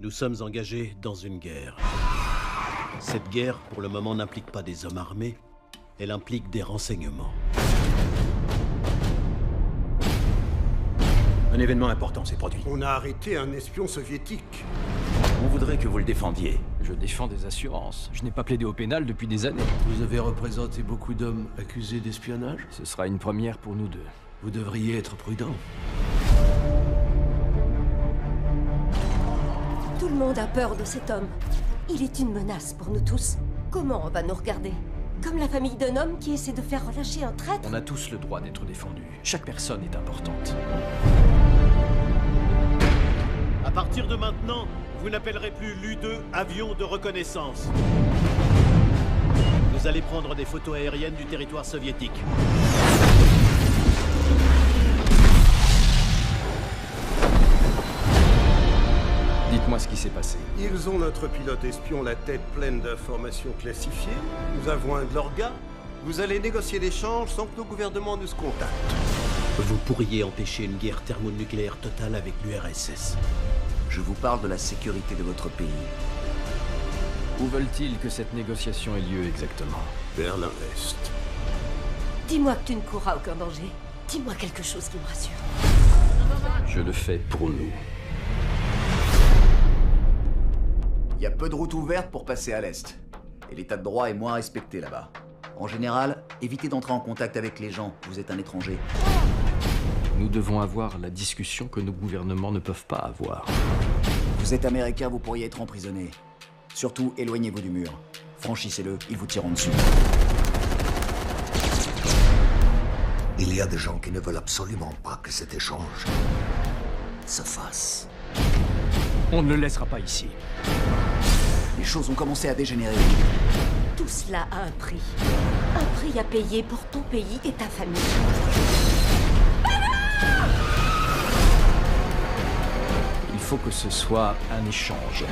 Nous sommes engagés dans une guerre. Cette guerre, pour le moment, n'implique pas des hommes armés. Elle implique des renseignements. Un événement important s'est produit. On a arrêté un espion soviétique. On voudrait que vous le défendiez. Je défends des assurances. Je n'ai pas plaidé au pénal depuis des années. Vous avez représenté beaucoup d'hommes accusés d'espionnage. Ce sera une première pour nous deux. Vous devriez être prudent. Tout le monde a peur de cet homme. Il est une menace pour nous tous. Comment on va nous regarder? Comme la famille d'un homme qui essaie de faire relâcher un traître? On a tous le droit d'être défendus. Chaque personne est importante. À partir de maintenant, vous n'appellerez plus l'U-2 avion de reconnaissance. Vous allez prendre des photos aériennes du territoire soviétique. Dites-moi ce qui s'est passé. Ils ont notre pilote espion la tête pleine d'informations classifiées. Nous avons un de leurs gars. Vous allez négocier l'échange sans que nos gouvernements nous contactent. Vous pourriez empêcher une guerre thermonucléaire totale avec l'URSS. Je vous parle de la sécurité de votre pays. Où veulent-ils que cette négociation ait lieu exactement? Berlin-Est. Dis-moi que tu ne courras aucun danger. Dis-moi quelque chose qui me rassure. Je le fais pour nous. Il y a peu de routes ouvertes pour passer à l'Est. Et l'état de droit est moins respecté là-bas. En général, évitez d'entrer en contact avec les gens. Vous êtes un étranger. Nous devons avoir la discussion que nos gouvernements ne peuvent pas avoir. Vous êtes américain, vous pourriez être emprisonné. Surtout, éloignez-vous du mur. Franchissez-le, ils vous tireront dessus. Il y a des gens qui ne veulent absolument pas que cet échange se fasse. On ne le laissera pas ici. Les choses ont commencé à dégénérer. Tout cela a un prix. Un prix à payer pour ton pays et ta famille. Il faut que ce soit un échange.